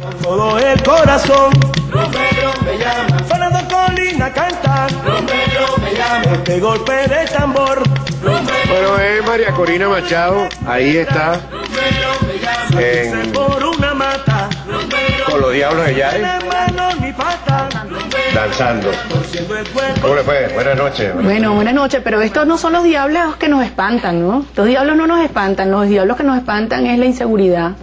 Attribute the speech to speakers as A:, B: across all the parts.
A: Con todo el corazón, Romero me llama. Fernando Colina canta, Romero me llama. Este golpe de tambor,
B: Bueno, es María Corina Machado, ahí está,
A: por una mata,
B: con los Diablos de Yare,
A: mano ni pata,
B: danzando. ¿Cómo le fue? Buenas noches.
C: Bueno, buenas noches, pero estos no son los diablos que nos espantan, ¿no? Los diablos no nos espantan, los diablos que nos espantan es la inseguridad,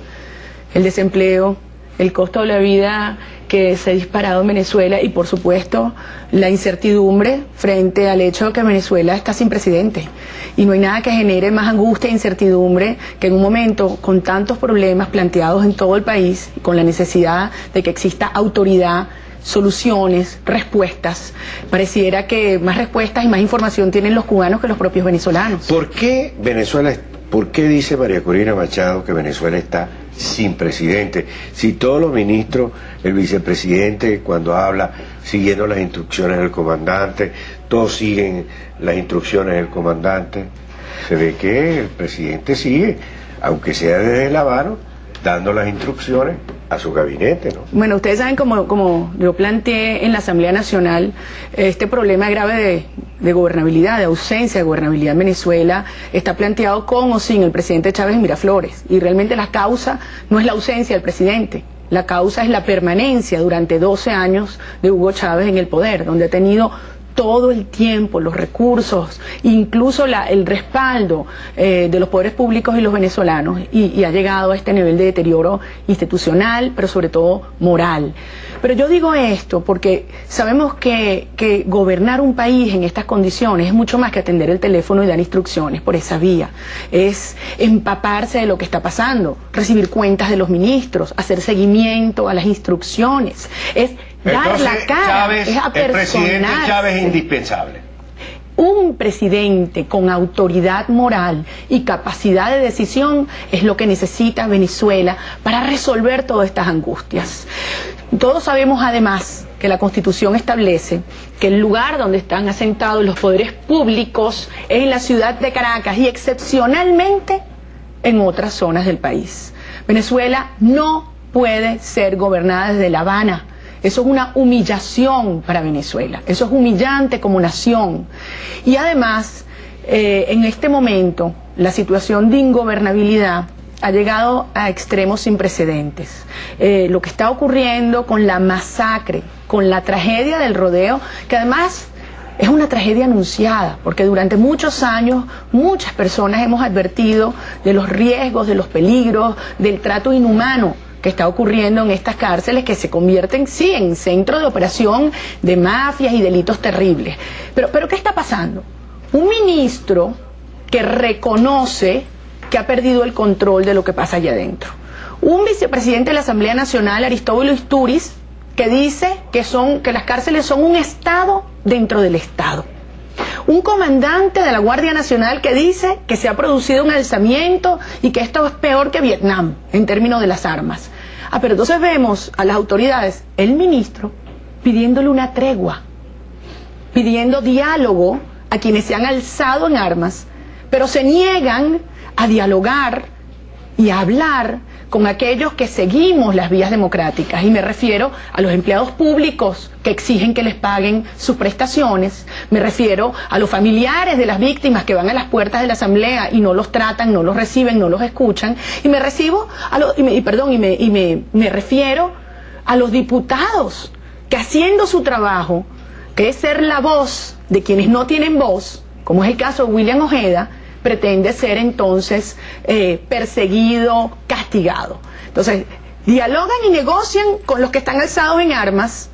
C: el desempleo, el costo de la vida que se ha disparado en Venezuela y, por supuesto, la incertidumbre frente al hecho de que Venezuela está sin presidente. Y no hay nada que genere más angustia e incertidumbre que en un momento con tantos problemas planteados en todo el país, con la necesidad de que exista autoridad, soluciones, respuestas. Pareciera que más respuestas y más información tienen los cubanos que los propios venezolanos.
B: ¿Por qué dice María Corina Machado que Venezuela está sin presidente? Si todos los ministros, el vicepresidente cuando habla, siguiendo las instrucciones del comandante, todos siguen las instrucciones del comandante, se ve que el presidente sigue, aunque sea desde La Habana, dando las instrucciones a su gabinete, ¿no?
C: Bueno, ustedes saben, como yo planteé en la Asamblea Nacional, este problema grave de gobernabilidad, de ausencia de gobernabilidad en Venezuela, está planteado con o sin el presidente Chávez en Miraflores. Y realmente la causa no es la ausencia del presidente, la causa es la permanencia durante 12 años de Hugo Chávez en el poder, donde ha tenido todo el tiempo, los recursos, incluso el respaldo de los poderes públicos y los venezolanos, y ha llegado a este nivel de deterioro institucional, pero sobre todo moral. Pero yo digo esto porque sabemos que gobernar un país en estas condiciones es mucho más que atender el teléfono y dar instrucciones por esa vía. Es empaparse de lo que está pasando, recibir cuentas de los ministros, hacer seguimiento a las instrucciones, es dar la cara,
B: Chávez,
C: es apersonarse.
B: el presidente Chávez es indispensable.
C: Un presidente con autoridad moral y capacidad de decisión es lo que necesita Venezuela para resolver todas estas angustias. Todos sabemos además que la Constitución establece que el lugar donde están asentados los poderes públicos es en la ciudad de Caracas y excepcionalmente en otras zonas del país. Venezuela no puede ser gobernada desde La Habana. Eso es una humillación para Venezuela, eso es humillante como nación. Y además, en este momento, la situación de ingobernabilidad ha llegado a extremos sin precedentes. Lo que está ocurriendo con la masacre, con la tragedia del rodeo, que además es una tragedia anunciada, porque durante muchos años muchas personas hemos advertido de los riesgos, de los peligros, del trato inhumano que está ocurriendo en estas cárceles que se convierten, sí, en centro de operación de mafias y delitos terribles. Pero ¿qué está pasando? Un ministro que reconoce que ha perdido el control de lo que pasa allá adentro. Un vicepresidente de la Asamblea Nacional, Aristóbulo Isturiz, que dice que las cárceles son un Estado dentro del Estado. Un comandante de la Guardia Nacional que dice que se ha producido un alzamiento y que esto es peor que Vietnam en términos de las armas. Pero entonces vemos a las autoridades, el ministro, pidiéndole una tregua, pidiendo diálogo a quienes se han alzado en armas, pero se niegan a dialogar y a hablar con aquellos que seguimos las vías democráticas, y me refiero a los empleados públicos que exigen que les paguen sus prestaciones, me refiero a los familiares de las víctimas que van a las puertas de la Asamblea y no los tratan, no los reciben, no los escuchan, y me refiero a los diputados que, haciendo su trabajo, que es ser la voz de quienes no tienen voz, como es el caso de William Ojeda, pretende ser entonces perseguido, castigado. Entonces, dialogan y negocian con los que están alzados en armas,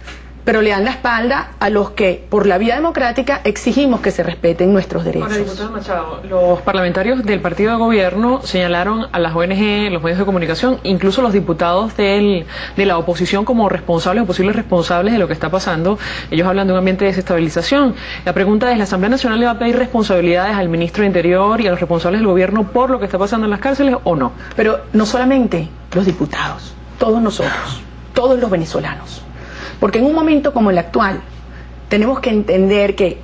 C: pero le dan la espalda a los que, por la vía democrática, exigimos que se respeten nuestros derechos.
D: Ahora, diputada Machado, los parlamentarios del partido de gobierno señalaron a las ONG, los medios de comunicación, incluso los diputados de la oposición como responsables o posibles responsables de lo que está pasando. Ellos hablan de un ambiente de desestabilización. La pregunta es, ¿la Asamblea Nacional le va a pedir responsabilidades al ministro de Interior y a los responsables del gobierno por lo que está pasando en las cárceles o no?
C: Pero no solamente los diputados, todos nosotros, todos los venezolanos. Porque en un momento como el actual, tenemos que entender que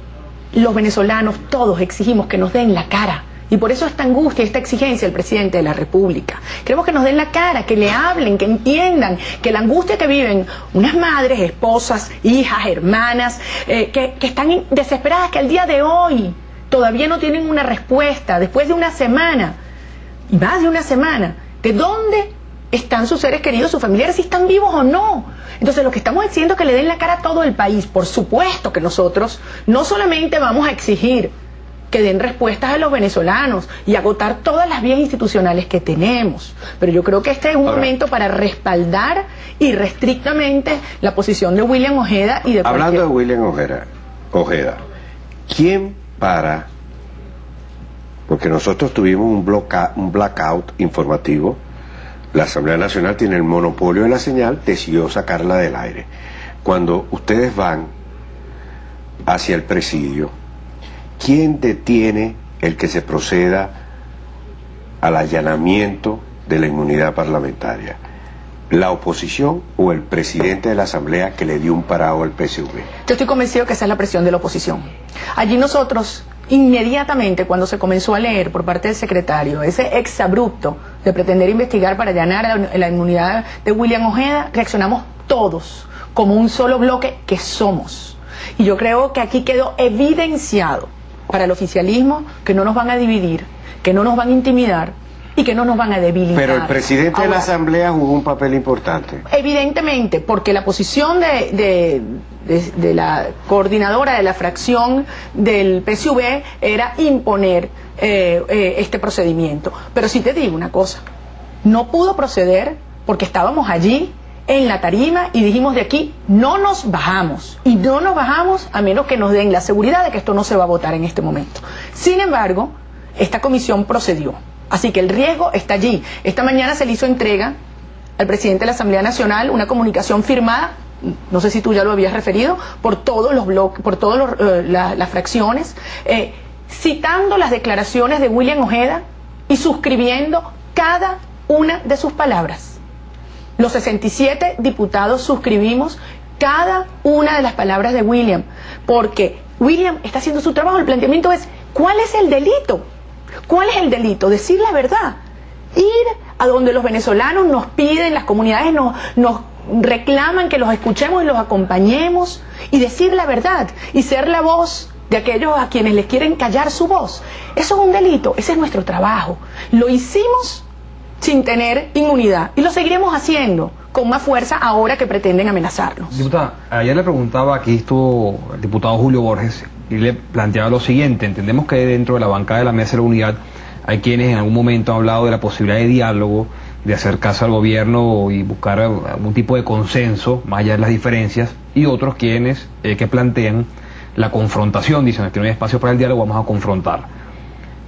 C: los venezolanos todos exigimos que nos den la cara, Y por eso esta angustia, esta exigencia del presidente de la República. Queremos que nos den la cara, que le hablen, que entiendan que la angustia que viven unas madres, esposas, hijas, hermanas, que están desesperadas, que al día de hoy todavía no tienen una respuesta, después de una semana, y más de una semana, de dónde están sus seres queridos, sus familiares, si están vivos o no. Entonces lo que estamos diciendo es que le den la cara a todo el país. Por supuesto que nosotros no solamente vamos a exigir que den respuestas a los venezolanos y agotar todas las vías institucionales que tenemos, pero yo creo que este es un momento para respaldar irrestrictamente la posición de William Ojeda y de
B: Hablando de William Ojeda, ¿quién para? Porque nosotros tuvimos un blackout informativo. La Asamblea Nacional tiene el monopolio de la señal, decidió sacarla del aire. Cuando ustedes van hacia el presidio, ¿quién detiene el que se proceda al allanamiento de la inmunidad parlamentaria? ¿La oposición o el presidente de la Asamblea que le dio un parado al PSV?
C: Yo estoy convencido que esa es la presión de la oposición. Allí nosotros, inmediatamente cuando se comenzó a leer por parte del secretario ese exabrupto de pretender investigar para allanar la inmunidad de William Ojeda, reaccionamos todos como un solo bloque que somos. Y yo creo que aquí quedó evidenciado para el oficialismo que no nos van a dividir, que no nos van a intimidar y que no nos van a debilitar.
B: Pero el presidente de la Asamblea jugó un papel importante.
C: Evidentemente, porque la posición de la coordinadora de la fracción del PSV era imponer este procedimiento. Pero sí te digo una cosa, no pudo proceder porque estábamos allí en la tarima y dijimos: de aquí no nos bajamos, y no nos bajamos a menos que nos den la seguridad de que esto no se va a votar en este momento. Sin embargo, esta comisión procedió, así que el riesgo está allí. Esta mañana se le hizo entrega al presidente de la Asamblea Nacional una comunicación firmada, no sé si tú ya lo habías referido, por todos los bloques, por todas las fracciones, citando las declaraciones de William Ojeda y suscribiendo cada una de sus palabras. Los 67 diputados suscribimos cada una de las palabras de William, porque William está haciendo su trabajo. El planteamiento es: ¿cuál es el delito? ¿Cuál es el delito? Decir la verdad. Ir a donde los venezolanos nos piden, las comunidades nos reclaman que los escuchemos y los acompañemos, y decir la verdad y ser la voz de aquellos a quienes les quieren callar su voz. Eso es un delito, ese es nuestro trabajo. Lo hicimos sin tener inmunidad y lo seguiremos haciendo con más fuerza ahora que pretenden amenazarnos.
E: Diputada, ayer le preguntaba, aquí estuvo el diputado Julio Borges y le planteaba lo siguiente: entendemos que dentro de la bancada de la Mesa de la Unidad hay quienes en algún momento han hablado de la posibilidad de diálogo, de acercarse al gobierno y buscar algún tipo de consenso, más allá de las diferencias, y otros quienes que plantean la confrontación, dicen que no hay espacio para el diálogo, vamos a confrontar.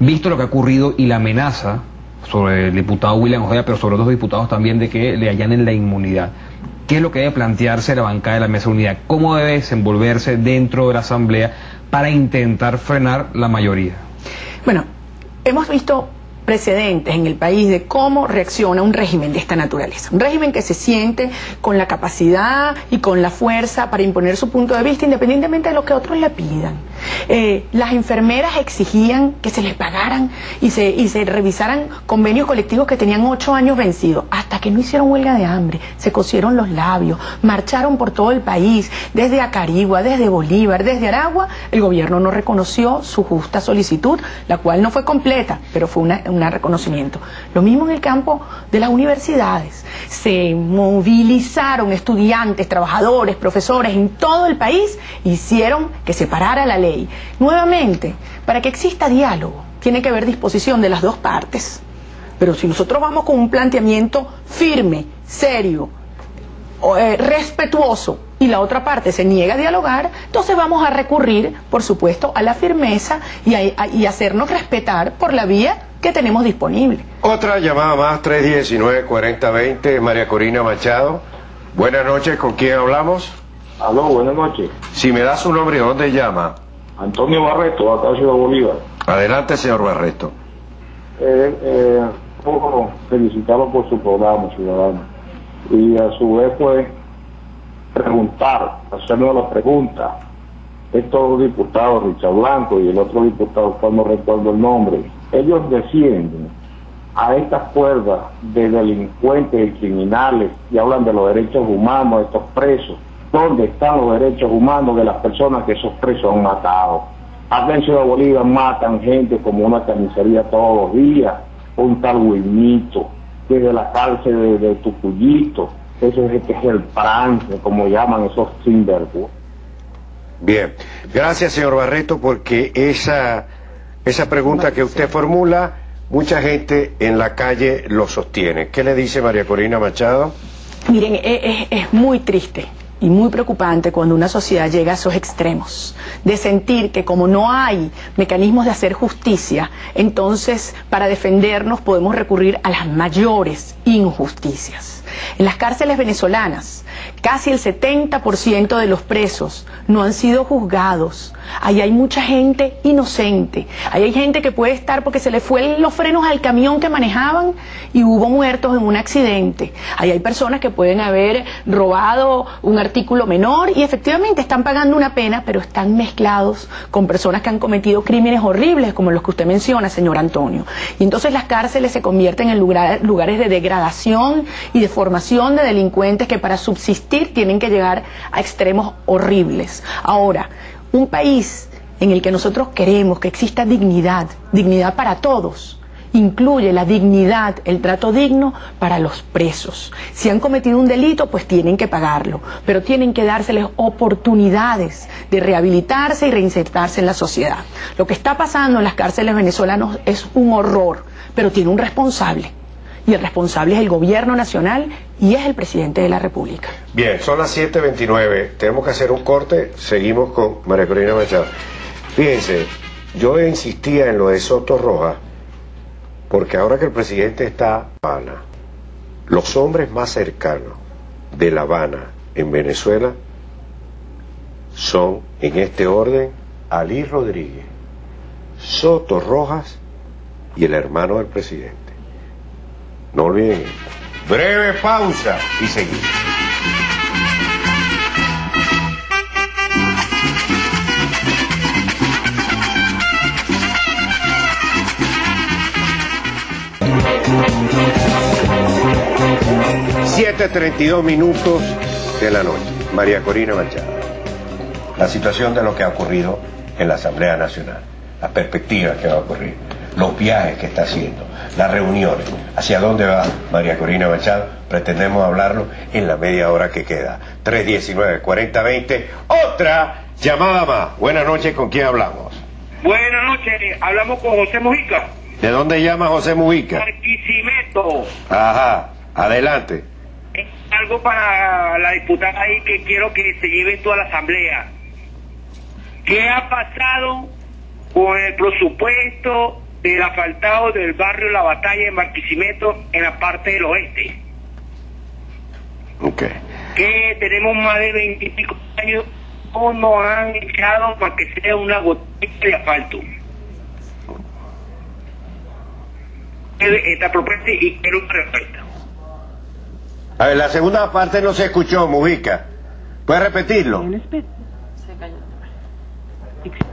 E: Visto lo que ha ocurrido y la amenaza sobre el diputado William Ojeda, pero sobre otros diputados también, de que le allanen la inmunidad, ¿qué es lo que debe plantearse la bancada de la Mesa de Unidad? ¿Cómo debe desenvolverse dentro de la Asamblea para intentar frenar la mayoría?
C: Bueno, hemos visto precedentes en el país de cómo reacciona un régimen de esta naturaleza. Un régimen que se siente con la capacidad y con la fuerza para imponer su punto de vista independientemente de lo que otros le pidan. Las enfermeras exigían que se les pagaran y se revisaran convenios colectivos que tenían 8 años vencidos, hasta que no hicieron huelga de hambre, se cosieron los labios, marcharon por todo el país, desde Acarigua, desde Bolívar, desde Aragua. El gobierno no reconoció su justa solicitud, la cual no fue completa, pero fue un reconocimiento. Lo mismo en el campo de las universidades. Se movilizaron estudiantes, trabajadores, profesores en todo el país, hicieron que se parara la ley. Nuevamente, para que exista diálogo, tiene que haber disposición de las dos partes. Pero si nosotros vamos con un planteamiento firme, serio, respetuoso, y la otra parte se niega a dialogar, entonces vamos a recurrir, por supuesto, a la firmeza y hacernos respetar por la vía que tenemos disponible.
B: Otra llamada más, 319-4020, María Corina Machado. Buenas noches, ¿con quién hablamos?
F: Aló, buenas noches.
B: Si me da su nombre, ¿dónde llama?
F: Antonio Barreto, acá en Ciudad Bolívar.
B: Adelante, señor Barreto.
F: Quiero felicitarlo por su programa, ciudadano. Y a su vez, pues, hacerle la pregunta. Estos diputados, Richard Blanco y el otro diputado, no recuerdo el nombre, ellos defienden a estas cuerdas de delincuentes y criminales y hablan de los derechos humanos de estos presos. ¿Dónde están los derechos humanos de las personas que esos presos han matado? Acá en Ciudad Bolívar matan gente como una carnicería todos los días. Un tal Huimito, desde la cárcel de Tucuyito, eso es el prance, como llaman esos sinvergüenzas.
B: Bien, gracias señor Barreto, porque esa pregunta que usted formula, mucha gente en la calle lo sostiene. ¿Qué le dice María Corina Machado?
C: Miren, es muy triste y muy preocupante cuando una sociedad llega a esos extremos, de sentir que como no hay mecanismos de hacer justicia, entonces para defendernos podemos recurrir a las mayores injusticias. En las cárceles venezolanas, casi el 70% de los presos no han sido juzgados. Ahí hay mucha gente inocente. Ahí hay gente que puede estar porque se le fue los frenos al camión que manejaban y hubo muertos en un accidente. Ahí hay personas que pueden haber robado un artículo menor y efectivamente están pagando una pena, pero están mezclados con personas que han cometido crímenes horribles como los que usted menciona, señor Antonio. Y entonces las cárceles se convierten en lugares de degradación y de formación de delincuentes que para subsistir tienen que llegar a extremos horribles. Ahora, un país en el que nosotros queremos que exista dignidad, dignidad para todos, incluye la dignidad, el trato digno para los presos. Si han cometido un delito, pues tienen que pagarlo, pero tienen que dárseles oportunidades de rehabilitarse y reinsertarse en la sociedad. Lo que está pasando en las cárceles venezolanas es un horror, pero tiene un responsable. Y el responsable es el gobierno nacional y es el presidente de la República.
B: Bien, son las 7:29. Tenemos que hacer un corte. Seguimos con María Corina Machado. Fíjense, yo insistía en lo de Soto Rojas, porque ahora que el presidente está en La Habana, los hombres más cercanos de La Habana en Venezuela son, en este orden, Ali Rodríguez, Soto Rojas y el hermano del presidente. No olviden esto. Breve pausa y seguimos. (7:32 de la noche). María Corina Machado. La situación de lo que ha ocurrido en la Asamblea Nacional, las perspectivas que va a ocurrir, los viajes que está haciendo, las reuniones, hacia dónde va María Corina Machado, pretendemos hablarlo en la media hora que queda. 319-4020, otra llamada más. Buenas noches, ¿con quién hablamos?
G: Buenas noches, hablamos con José Mujica.
B: ¿De dónde llama José Mujica?
G: Barquisimeto.
B: Ajá, adelante.
G: Es algo para la diputada ahí que quiero que se lleve toda la asamblea. ¿Qué ha pasado con el presupuesto del asfaltado del barrio La Batalla en Barquisimeto en la parte del oeste?
B: Ok.
G: Que tenemos más de 20 y pico años, no nos han echado para que sea una gotita de asfalto. Esta propuesta y quiero una respuesta.
B: A ver, la segunda parte no se escuchó, Mujica. ¿Puedes repetirlo?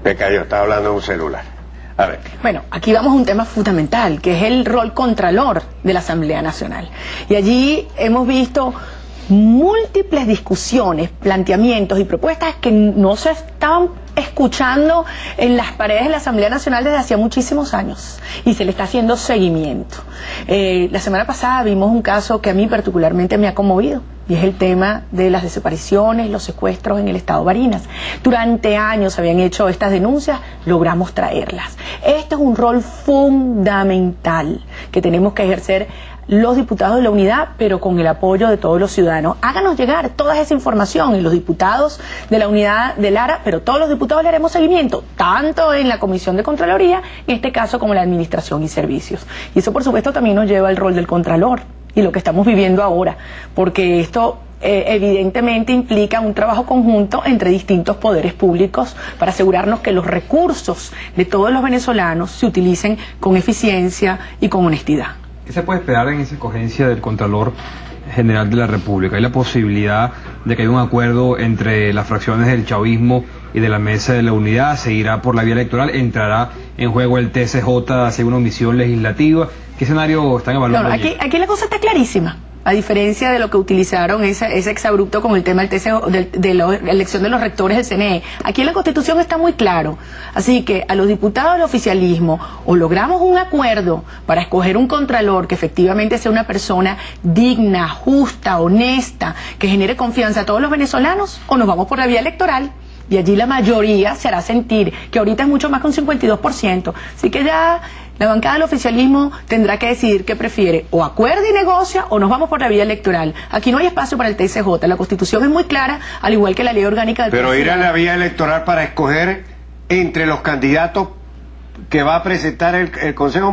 B: Se cayó, estaba hablando en un celular. A ver.
C: Bueno, aquí vamos a un tema fundamental, que es el rol contralor de la Asamblea Nacional. Y allí hemos visto múltiples discusiones, planteamientos y propuestas que no se estaban escuchando en las paredes de la Asamblea Nacional desde hacía muchísimos años y se le está haciendo seguimiento. La semana pasada vimos un caso que a mí particularmente me ha conmovido y es el tema de las desapariciones, los secuestros en el estado Barinas. Durante años habían hecho estas denuncias, logramos traerlas. Este es un rol fundamental que tenemos que ejercer los diputados de la unidad, pero con el apoyo de todos los ciudadanos. Háganos llegar toda esa información y los diputados de la unidad de Lara, pero todos los diputados le haremos seguimiento, tanto en la Comisión de Contraloría, en este caso como en la Administración y Servicios. Y eso por supuesto también nos lleva al rol del Contralor y lo que estamos viviendo ahora, porque esto evidentemente implica un trabajo conjunto entre distintos poderes públicos para asegurarnos que los recursos de todos los venezolanos se utilicen con eficiencia y con honestidad.
E: ¿Qué se puede esperar en esa escogencia del Contralor General de la República? ¿Hay la posibilidad de que haya un acuerdo entre las fracciones del chavismo y de la Mesa de la Unidad, seguirá por la vía electoral, entrará en juego el TSJ hacia una omisión legislativa. ¿Qué escenario están evaluando?
C: No, aquí la cosa está clarísima. A diferencia de lo que utilizaron ese exabrupto con el tema del TCO, de la elección de los rectores del CNE. Aquí en la Constitución está muy claro. Así que a los diputados del oficialismo o logramos un acuerdo para escoger un contralor que efectivamente sea una persona digna, justa, honesta, que genere confianza a todos los venezolanos, o nos vamos por la vía electoral. Y allí la mayoría se hará sentir, que ahorita es mucho más que un 52%. Así que ya la bancada del oficialismo tendrá que decidir qué prefiere, o acuerda y negocia, o nos vamos por la vía electoral. Aquí no hay espacio para el TSJ, la Constitución es muy clara, al igual que la ley orgánica del
B: Pero ir a
C: presidente.
B: la vía electoral para escoger entre los candidatos que va a presentar el Consejo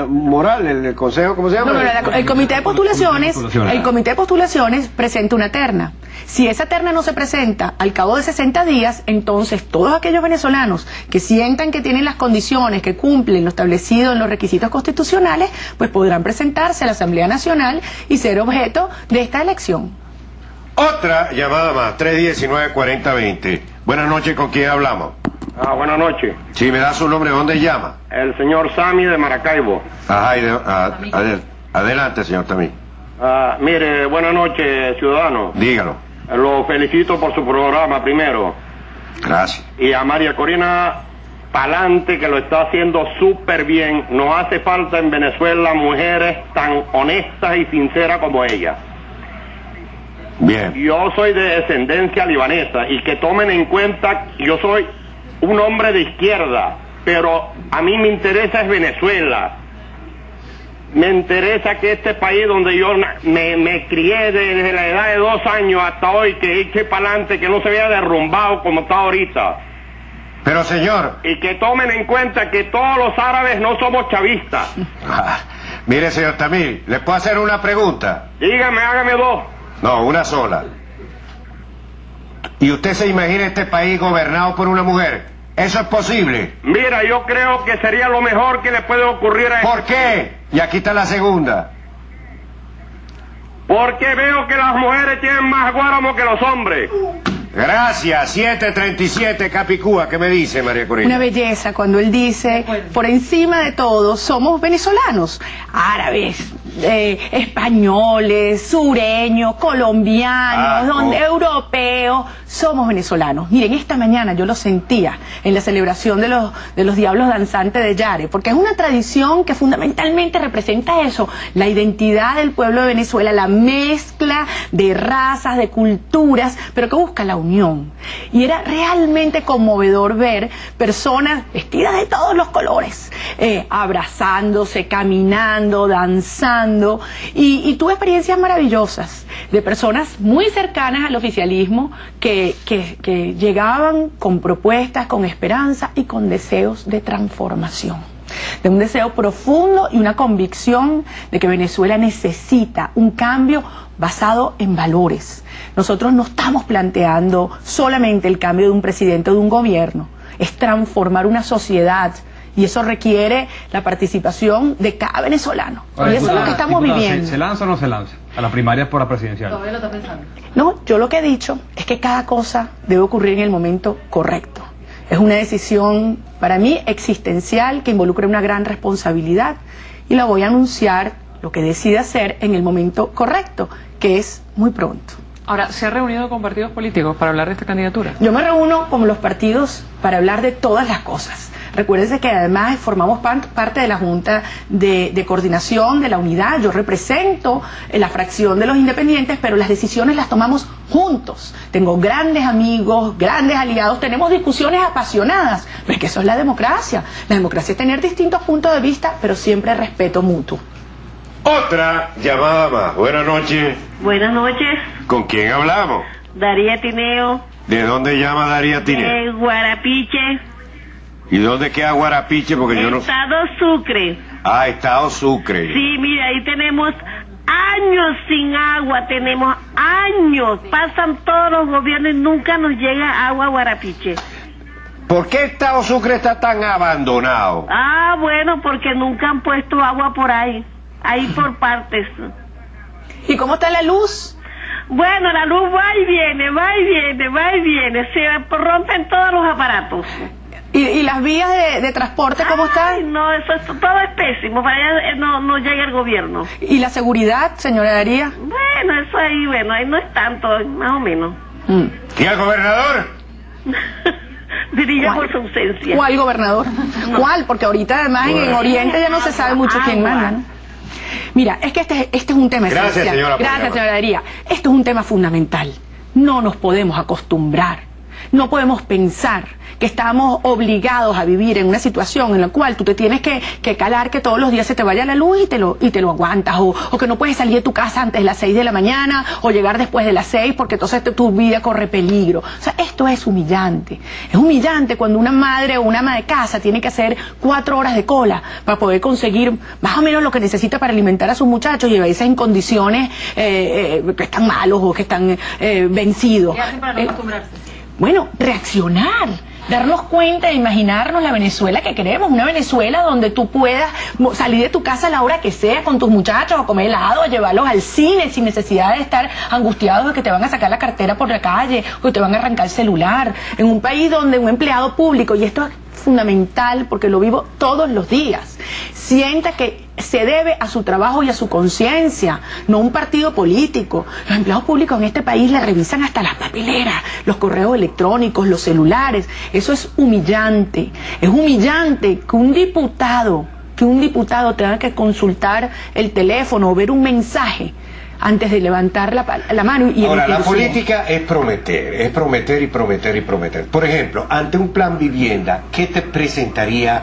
B: Moral, el Consejo, ¿cómo se llama?
C: No, el Comité de Postulaciones, el Comité de Postulaciones presenta una terna. Si esa terna no se presenta al cabo de 60 días, entonces todos aquellos venezolanos que sientan que tienen las condiciones, que cumplen lo establecido en los requisitos constitucionales, pues podrán presentarse a la Asamblea Nacional y ser objeto de esta elección.
B: Otra llamada más, 319-4020. Buenas noches, ¿con quién hablamos?
H: Buenas noches.
B: Si me da su nombre, ¿dónde llama?
H: El señor Sami de Maracaibo.
B: Ajá, adelante, señor Tamí.
H: Mire, buenas noches, ciudadano.
B: Dígalo.
H: Lo felicito por su programa primero.
B: Gracias.
H: Y a María Corina Palante, que lo está haciendo súper bien. Nos hace falta en Venezuela mujeres tan honestas y sinceras como ella.
B: Bien.
H: Yo soy de descendencia libanesa y que tomen en cuenta, yo soy un hombre de izquierda, pero a mí me interesa es Venezuela. Me interesa que este país donde yo me crié desde la edad de 2 años hasta hoy, que eche para adelante, que no se vea derrumbado como está ahorita.
B: Pero señor...
H: Y que tomen en cuenta que todos los árabes no somos chavistas.
B: Mire, señor Tamí, ¿le puedo hacer una pregunta?
H: Dígame, hágame 2.
B: No, una sola. ¿Y usted se imagina este país gobernado por una mujer? ¿Eso es posible?
H: Mira, yo creo que sería lo mejor que le puede ocurrir a...
B: ¿Por qué? Y aquí está la segunda.
H: Porque veo que las mujeres tienen más guáramo que los hombres.
B: Gracias. 737 Capicúa. ¿Qué me dice, María Corina?
C: Una belleza cuando él dice, por encima de todo, somos venezolanos, árabes, españoles, sureños, colombianos, europeos, somos venezolanos. Miren, esta mañana yo lo sentía en la celebración de los Diablos Danzantes de Yare, porque es una tradición que fundamentalmente representa eso, la identidad del pueblo de Venezuela, la mezcla de razas, de culturas, pero que busca la unión. Y era realmente conmovedor ver personas vestidas de todos los colores, abrazándose, caminando, danzando, y tuve experiencias maravillosas de personas muy cercanas al oficialismo que llegaban con propuestas, con esperanza y con deseos de transformación, de un deseo profundo y una convicción de que Venezuela necesita un cambio basado en valores. Nosotros no estamos planteando solamente el cambio de un presidente o de un gobierno, es transformar una sociedad, y eso requiere la participación de cada venezolano. Y eso es lo que estamos viviendo.
E: ¿Se lanza o no se lanza a las primarias por la presidencial?
D: Todavía lo está pensando.
C: No, yo lo que he dicho es que cada cosa debe ocurrir en el momento correcto. Es una decisión, para mí, existencial, que involucra una gran responsabilidad, y la voy a anunciar, lo que decida hacer, en el momento correcto, que es muy pronto.
D: Ahora, ¿se ha reunido con partidos políticos para hablar de esta candidatura?
C: Yo me reúno con los partidos para hablar de todas las cosas. Recuérdense que además formamos parte de la Junta de Coordinación de la Unidad. Yo represento la fracción de los independientes, pero las decisiones las tomamos juntos. Tengo grandes amigos, grandes aliados, tenemos discusiones apasionadas. Pero es que eso es la democracia. La democracia es tener distintos puntos de vista, pero siempre respeto mutuo.
B: Otra llamada más. Buenas noches.
I: Buenas noches,
B: ¿Con quién hablamos?
I: Daría Tineo,
B: ¿De dónde llama Daría Tine?
I: Guarapiche,
B: ¿Y dónde queda Guarapiche? Porque yo no...
I: Estado Sucre.
B: Ah, Estado Sucre.
I: Sí, mira, ahí tenemos años sin agua, tenemos años, pasan todos los gobiernos y nunca nos llega agua a Guarapiche.
B: ¿Por qué Estado Sucre está tan abandonado?
I: Ah, bueno, porque nunca han puesto agua por ahí por partes.
C: ¿Y cómo está la luz?
I: Bueno, la luz va y viene, va y viene, va y viene. Se rompen todos los aparatos.
C: ¿Y las vías de transporte cómo están?
I: No, todo es pésimo. Para allá no llega el gobierno.
C: ¿Y la seguridad, señora Daría?
I: Bueno, eso ahí, ahí no es tanto, más o menos.
B: ¿Y al gobernador?
I: Diría por su ausencia.
C: ¿Cuál gobernador? ¿Cuál? Porque ahorita además en Oriente ya no se sabe mucho quién manda, ¿no? Mira, es que este es un tema esencial.
B: Señora,
C: gracias, señora Daría. Esto es un tema fundamental. No nos podemos acostumbrar. No podemos pensar que estamos obligados a vivir en una situación en la cual tú te tienes que calar que todos los días se te vaya la luz y te lo aguantas, o que no puedes salir de tu casa antes de las 6 de la mañana o llegar después de las 6 porque entonces tu vida corre peligro. O sea, esto es humillante. Es humillante cuando una madre o una ama de casa tiene que hacer 4 horas de cola para poder conseguir más o menos lo que necesita para alimentar a sus muchachos, y a veces en condiciones que están malos o que están vencidos.
D: ¿Qué hacen para no acostumbrarse?
C: Bueno, reaccionar, darnos cuenta e imaginarnos la Venezuela que queremos, una Venezuela donde tú puedas salir de tu casa a la hora que sea con tus muchachos, a comer helado, a llevarlos al cine sin necesidad de estar angustiados de que te van a sacar la cartera por la calle o que te van a arrancar el celular, en un país donde un empleado público, y esto es fundamental porque lo vivo todos los días, sienta que se debe a su trabajo y a su conciencia, no a un partido político. Los empleados públicos en este país le revisan hasta las papeleras, los correos electrónicos, los celulares. Eso es humillante. Es humillante que un diputado tenga que consultar el teléfono o ver un mensaje antes de levantar la mano y
B: ahora, la política es prometer y prometer y prometer. Por ejemplo, ante un plan vivienda, ¿qué te presentaría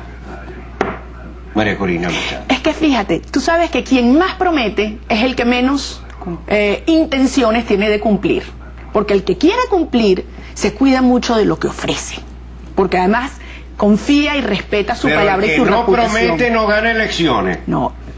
B: María Corina Machado?
C: Es que fíjate, tú sabes que quien más promete es el que menos intenciones tiene de cumplir, porque el que quiere cumplir se cuida mucho de lo que ofrece, porque además confía y respeta su palabra y su reputación.
B: No promete, no gana elecciones.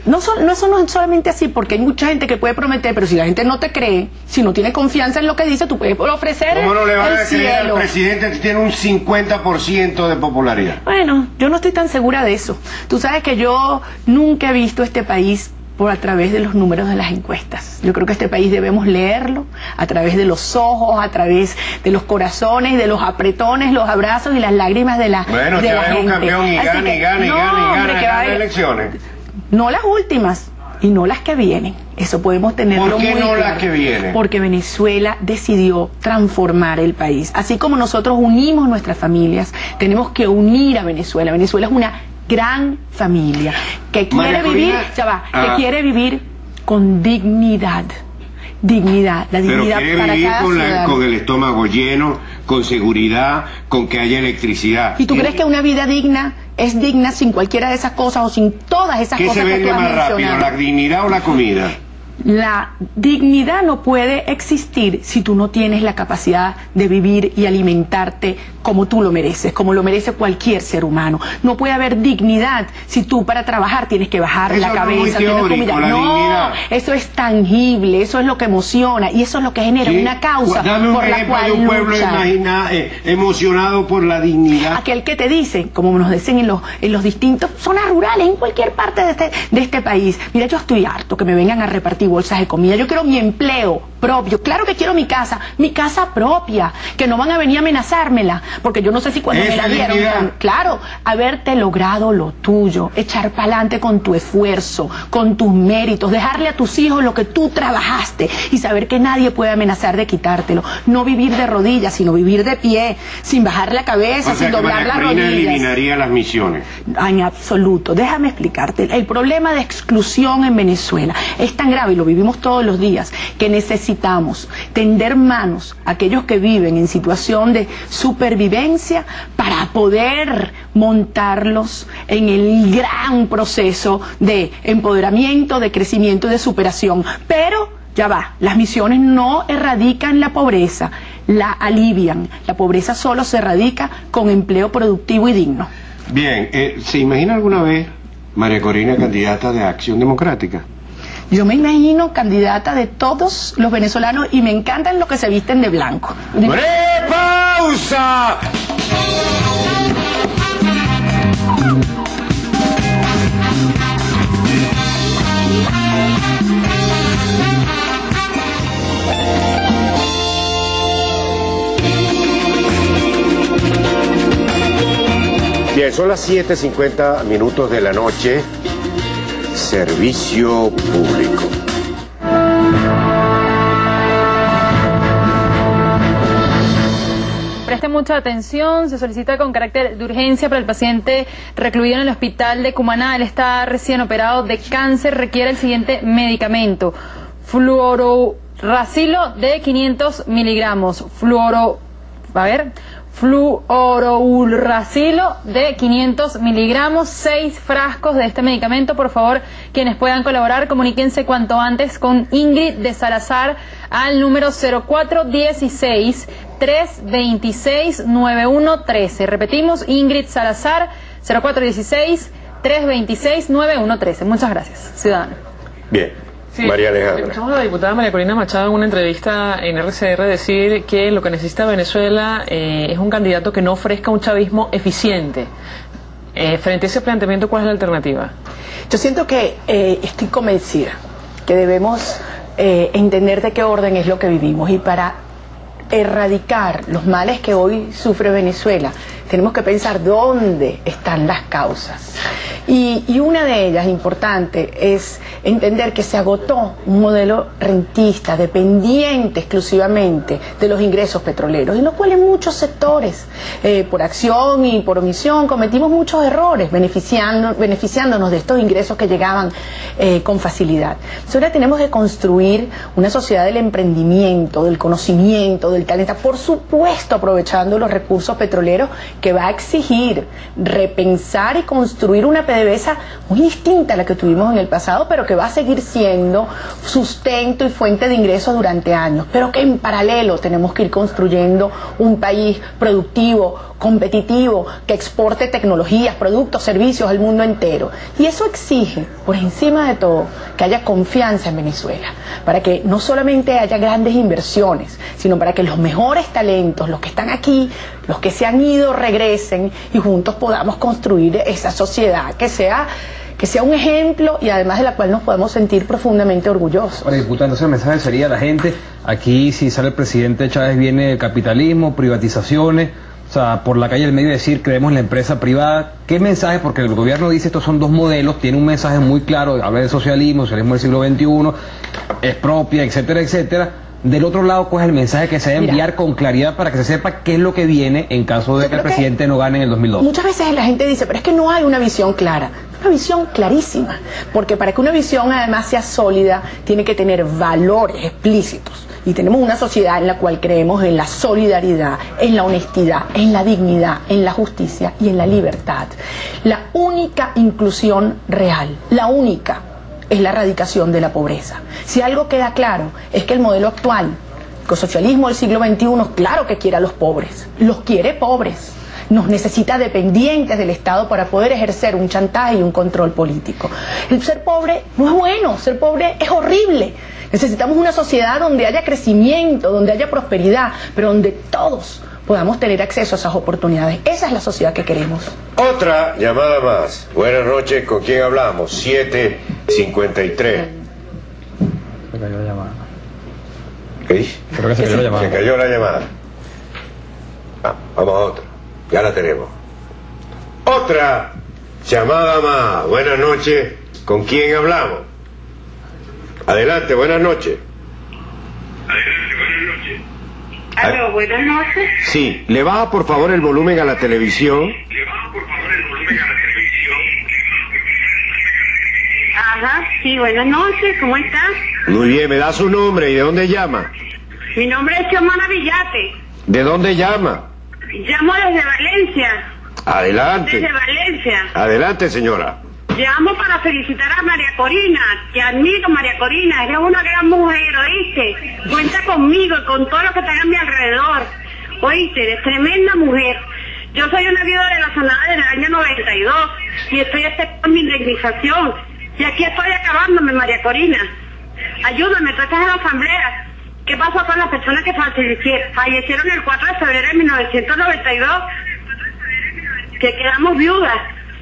C: Eso no es solamente así, porque hay mucha gente que puede prometer, pero si la gente no te cree, si no tiene confianza en lo que dice, tú puedes ofrecer
B: ¿cómo no le van a creer
C: cielo
B: al presidente que tiene un 50% de popularidad?
C: Bueno, yo no estoy tan segura de eso. Tú sabes que yo nunca he visto este país a través de los números de las encuestas. Yo creo que este país debemos leerlo a través de los ojos, a través de los corazones, de los apretones, los abrazos y las lágrimas de la
B: bueno,
C: de
B: te
C: la
B: ves
C: gente.
B: un campeón y gana elecciones.
C: No las últimas y no las que vienen. Eso podemos tenerlo
B: muy claro. ¿Por qué no las que vienen?
C: Porque Venezuela decidió transformar el país. Así como nosotros unimos nuestras familias, tenemos que unir a Venezuela. Venezuela es una gran familia que quiere vivir, que quiere vivir con dignidad. La dignidad para cada ciudadano.
B: Con el estómago lleno, con seguridad, con que haya electricidad.
C: ¿Y tú crees que una vida digna es digna sin cualquiera de esas cosas o sin todas esas cosas que tú has mencionado?
B: ¿Qué se vende más rápido, la dignidad o la comida?
C: La dignidad no puede existir si tú no tienes la capacidad de vivir y alimentarte como tú lo mereces, como lo merece cualquier ser humano. No puede haber dignidad si tú para trabajar tienes que bajar la cabeza, tienes comida. No, eso es tangible, eso es lo que emociona y eso es lo que genera una causa por la cual
B: de un pueblo emocionado por la dignidad.
C: Aquel que te dice, como nos dicen en los distintos zonas rurales, en cualquier parte de este país, mira, yo estoy harto que me vengan a repartir bolsas de comida, yo quiero mi empleo propio, claro que quiero mi casa propia, que no van a venir a amenazármela, porque yo no sé si cuando me la dieron, claro, haberte logrado lo tuyo, echar para adelante con tu esfuerzo, con tus méritos, dejarle a tus hijos lo que tú trabajaste y saber que nadie puede amenazar de quitártelo, no vivir de rodillas, sino vivir de pie, sin bajar la cabeza, sin doblar las rodillas.
B: Eliminaría las misiones.
C: En absoluto, déjame explicarte, el problema de exclusión en Venezuela es tan grave y lo vivimos todos los días, que necesitamos tender manos a aquellos que viven en situación de supervivencia para poder montarlos en el gran proceso de empoderamiento, de crecimiento y de superación. Pero ya va, las misiones no erradican la pobreza, la alivian. La pobreza solo se erradica con empleo productivo y digno.
B: Bien, ¿se imagina alguna vez María Corina candidata de Acción Democrática?
C: Yo me imagino candidata de todos los venezolanos y me encantan los que se visten de blanco.
B: ¡Pausa! Bien, son las 7:50 de la noche. Servicio público.
J: Preste mucha atención, se solicita con carácter de urgencia para el paciente recluido en el hospital de Cumaná. Él está recién operado de cáncer, requiere el siguiente medicamento: fluorouracilo de 500 miligramos. Fluorouracilo de 500 miligramos, 6 frascos de este medicamento. Por favor, quienes puedan colaborar, comuníquense cuanto antes con Ingrid de Salazar al número 0416-326-9113. Repetimos, Ingrid Salazar, 0416-326-9113. Muchas gracias, ciudadano.
B: Bien.
D: Sí,
B: María Alejandra.
D: Escuchamos a la diputada María Corina Machado en una entrevista en RCR decir que lo que necesita Venezuela es un candidato que no ofrezca un chavismo eficiente. Frente a ese planteamiento, ¿cuál es la alternativa?
C: Yo siento que estoy convencida que debemos entender de qué orden es lo que vivimos, y para erradicar los males que hoy sufre Venezuela tenemos que pensar dónde están las causas. Y una de ellas importante es entender que se agotó un modelo rentista, dependiente exclusivamente de los ingresos petroleros, en lo cual en muchos sectores, por acción y por omisión, cometimos muchos errores, beneficiándonos de estos ingresos que llegaban con facilidad. Entonces ahora tenemos que construir una sociedad del emprendimiento, del conocimiento, del talento, por supuesto aprovechando los recursos petroleros, que va a exigir repensar y construir una PDVSA muy distinta a la que tuvimos en el pasado, pero que va a seguir siendo sustento y fuente de ingresos durante años, pero que en paralelo tenemos que ir construyendo un país productivo, competitivo, que exporte tecnologías, productos, servicios al mundo entero. Y eso exige, por encima de todo, que haya confianza en Venezuela, para que no solamente haya grandes inversiones, sino para que los mejores talentos, los que están aquí, los que se han ido, regresen y juntos podamos construir esa sociedad que sea un ejemplo y además de la cual nos podemos sentir profundamente orgullosos.
E: Ahora, diputada, entonces el mensaje sería a la gente: aquí si sale el presidente Chávez viene el capitalismo, privatizaciones, o sea, por la calle del medio decir creemos en la empresa privada. ¿Qué mensaje? Porque el gobierno dice estos son dos modelos, tiene un mensaje muy claro, habla de socialismo del siglo XXI, es propia, etcétera, etcétera. Del otro lado, ¿cuál es el mensaje que se debe enviar con claridad para que se sepa qué es lo que viene en caso de que el presidente no gane en el 2012?
C: Muchas veces la gente dice, pero es que no hay una visión clara. Una visión clarísima, porque para que una visión además sea sólida, tiene que tener valores explícitos. Y tenemos una sociedad en la cual creemos en la solidaridad, en la honestidad, en la dignidad, en la justicia y en la libertad. La única inclusión real, la única, es la erradicación de la pobreza. Si algo queda claro, es que el modelo actual, el socialismo del siglo XXI, claro que quiere a los pobres, los quiere pobres. Nos necesita dependientes del Estado para poder ejercer un chantaje y un control político. El ser pobre no es bueno, ser pobre es horrible. Necesitamos una sociedad donde haya crecimiento, donde haya prosperidad, pero donde todos podamos tener acceso a esas oportunidades. Esa es la sociedad que queremos.
B: Otra llamada más. Buenas noches, ¿con quién hablamos? 7:53.
E: Se cayó la llamada.
B: ¿Qué dice?
E: Creo que se cayó la llamada.
B: Se cayó la llamada. Vamos a otra. Ya la tenemos. Otra llamada más. Buenas noches, ¿con quién hablamos? Adelante, buenas noches.
I: Aló, buenas noches.
B: Sí, le baja por favor el volumen a la televisión.
I: Ajá, sí, buenas noches, ¿cómo estás?
B: Muy bien, ¿me da su nombre y de dónde llama?
I: Mi nombre es Xiomara Villate.
B: ¿De dónde llama?
I: Llamo desde Valencia.
B: Adelante.
I: Desde Valencia.
B: Adelante, señora.
I: Llamo para felicitar a María Corina. Te admiro, María Corina. Eres una gran mujer, ¿oíste? Cuenta conmigo y con todos los que están a mi alrededor. ¿Oíste? Eres tremenda mujer. Yo soy una viuda de la sanada desde el año 92 y estoy aceptando mi indemnización. Y aquí estoy acabándome, María Corina. Ayúdame, tú estás en la asamblea. ¿Qué pasó con las personas que fallecieron el 4 de febrero de 1992? Que quedamos viudas,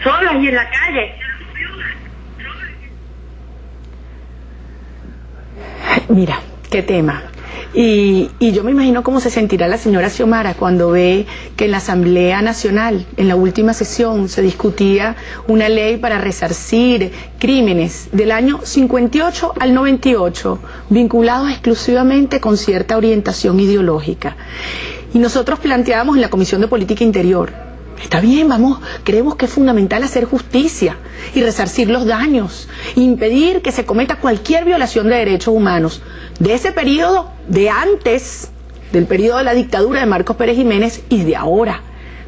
I: solas y en la calle.
C: Mira, qué tema. Y yo me imagino cómo se sentirá la señora Xiomara cuando ve que en la Asamblea Nacional, en la última sesión, se discutía una ley para resarcir crímenes del año 58 al 98, vinculados exclusivamente con cierta orientación ideológica. Y nosotros planteábamos en la Comisión de Política Interior, está bien, creemos que es fundamental hacer justicia y resarcir los daños, impedir que se cometa cualquier violación de derechos humanos de ese periodo, de antes del periodo de la dictadura de Marcos Pérez Jiménez y de ahora.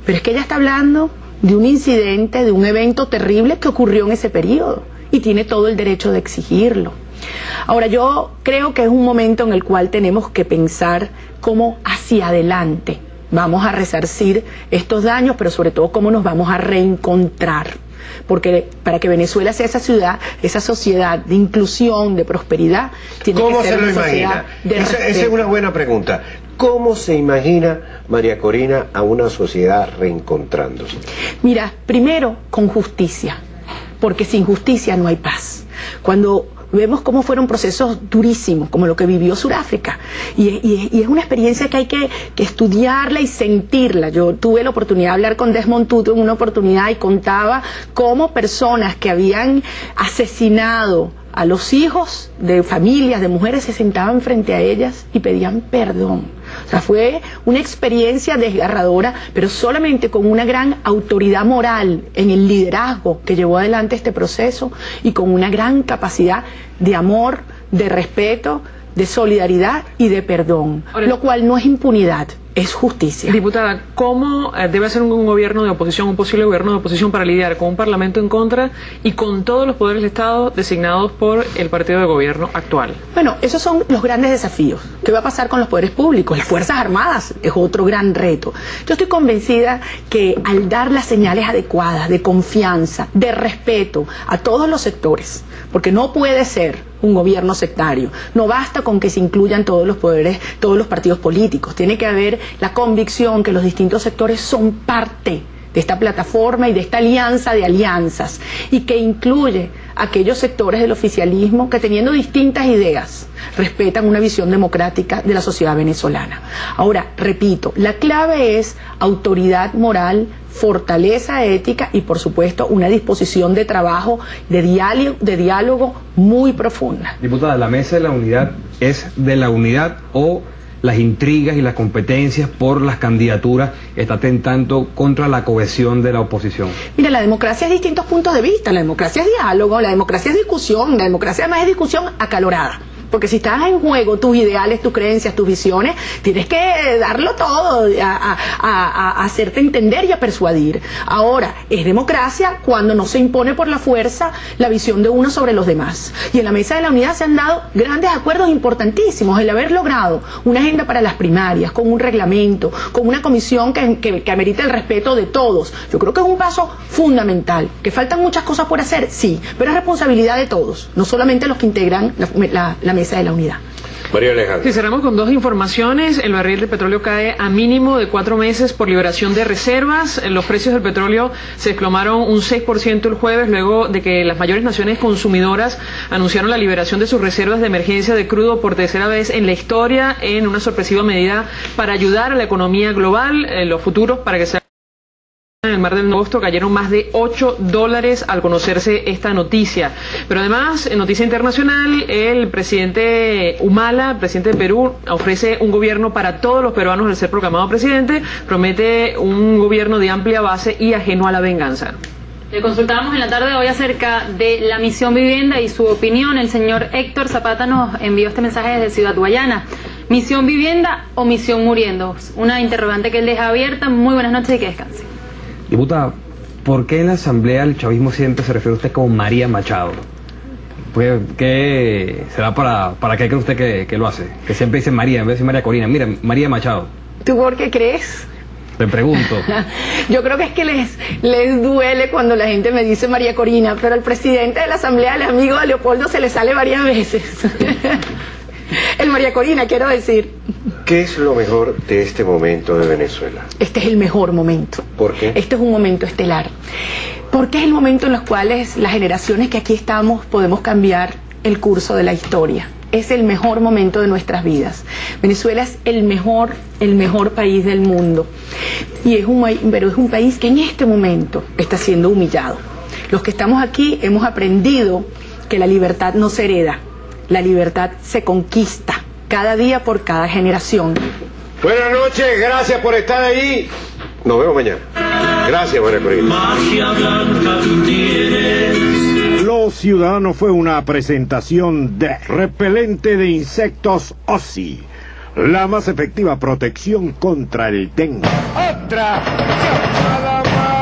C: Pero es que ella está hablando de un incidente, de un evento terrible que ocurrió en ese periodo y tiene todo el derecho de exigirlo. Ahora, yo creo que es un momento en el cual tenemos que pensar cómo hacia adelante vamos a resarcir estos daños, pero sobre todo cómo nos vamos a reencontrar. Porque para que Venezuela sea esa ciudad, esa sociedad de inclusión, de prosperidad, tiene que ser una sociedad de respeto.
B: Esa es una buena pregunta. ¿Cómo se imagina María Corina a una sociedad reencontrándose?
C: Mira, primero con justicia, porque sin justicia no hay paz. Cuando vemos cómo fueron procesos durísimos, como lo que vivió Sudáfrica, y es una experiencia que hay que estudiarla y sentirla. Yo tuve la oportunidad de hablar con Desmond Tutu en una oportunidad y contaba cómo personas que habían asesinado a los hijos de familias, de mujeres, se sentaban frente a ellas y pedían perdón. O sea, fue una experiencia desgarradora, pero solamente con una gran autoridad moral en el liderazgo que llevó adelante este proceso y con una gran capacidad de amor, de respeto, de solidaridad y de perdón, lo cual no es impunidad, es justicia.
D: Diputada, ¿cómo debe ser un gobierno de oposición, un posible gobierno de oposición para lidiar con un parlamento en contra y con todos los poderes del Estado designados por el partido de gobierno actual?
C: Bueno, esos son los grandes desafíos. ¿Qué va a pasar con los poderes públicos? Las Fuerzas Armadas es otro gran reto. Yo estoy convencida que al dar las señales adecuadas de confianza, de respeto a todos los sectores, porque no puede ser un gobierno sectario, no basta con que se incluyan todos los poderes, todos los partidos políticos, tiene que haber la convicción que los distintos sectores son parte de esta plataforma y de esta alianza de alianzas, y que incluye a aquellos sectores del oficialismo que, teniendo distintas ideas, respetan una visión democrática de la sociedad venezolana. Ahora, repito, la clave es autoridad moral, fortaleza ética y, por supuesto, una disposición de trabajo, de diálogo muy profunda.
E: Diputada, ¿la mesa de la unidad es de la unidad o las intrigas y las competencias por las candidaturas está atentando contra la cohesión de la oposición?
C: Mira, la democracia es distintos puntos de vista, la democracia es diálogo, la democracia es discusión, la democracia además es discusión acalorada. Porque si estás en juego tus ideales, tus creencias, tus visiones, tienes que darlo todo, a hacerte entender y a persuadir. Ahora, es democracia cuando no se impone por la fuerza la visión de uno sobre los demás. Y en la mesa de la unidad se han dado grandes acuerdos importantísimos. El haber logrado una agenda para las primarias, con un reglamento, con una comisión que amerita el respeto de todos. Yo creo que es un paso fundamental. ¿Que faltan muchas cosas por hacer? Sí, pero es responsabilidad de todos, no solamente los que integran la mesa de la unidad.
B: María Alejandra.
D: Sí, cerramos con dos informaciones. El barril de petróleo cae a mínimo de 4 meses por liberación de reservas. Los precios del petróleo se desplomaron un 6% el jueves, luego de que las mayores naciones consumidoras anunciaron la liberación de sus reservas de emergencia de crudo por tercera vez en la historia, en una sorpresiva medida para ayudar a la economía global. Los futuros para que sea en el Mar del Norte cayeron más de $8 al conocerse esta noticia. Pero además, en noticia internacional, el presidente Humala, presidente de Perú, ofrece un gobierno para todos los peruanos al ser proclamado presidente, promete un gobierno de amplia base y ajeno a la venganza.
J: Le consultábamos en la tarde de hoy acerca de la misión vivienda y su opinión. El señor Héctor Zapata nos envió este mensaje desde Ciudad Guayana. ¿Misión vivienda o misión muriendo? Una interrogante que él deja abierta. Muy buenas noches y que descanse.
E: Diputada, ¿por qué en la Asamblea el chavismo siempre se refiere a usted como María Machado? Pues, ¿qué será para qué cree usted que lo hace? Que siempre dice María, en vez de decir María Corina. Mira, María Machado.
C: ¿Tú por qué crees?
E: Te pregunto.
C: Yo creo que es que les duele cuando la gente me dice María Corina, pero al presidente de la Asamblea, el amigo de Leopoldo, se le sale varias veces. El María Corina, quiero decir.
B: ¿Qué es lo mejor de este momento de Venezuela?
C: Este es el mejor momento.
B: ¿Por qué?
C: Este es un momento estelar. Porque es el momento en los cuales las generaciones que aquí estamos podemos cambiar el curso de la historia. es el mejor momento de nuestras vidas. Venezuela es el mejor país del mundo. Pero es un país que en este momento está siendo humillado. Los que estamos aquí hemos aprendido que la libertad no se hereda, la libertad se conquista cada día por cada generación.
B: Buenas noches, gracias por estar ahí. Nos vemos mañana. Gracias, María Corina.
K: Los Ciudadanos fue una presentación de repelente de insectos OSI, la más efectiva protección contra el dengue.
B: ¡Otra! ¡Llamada más!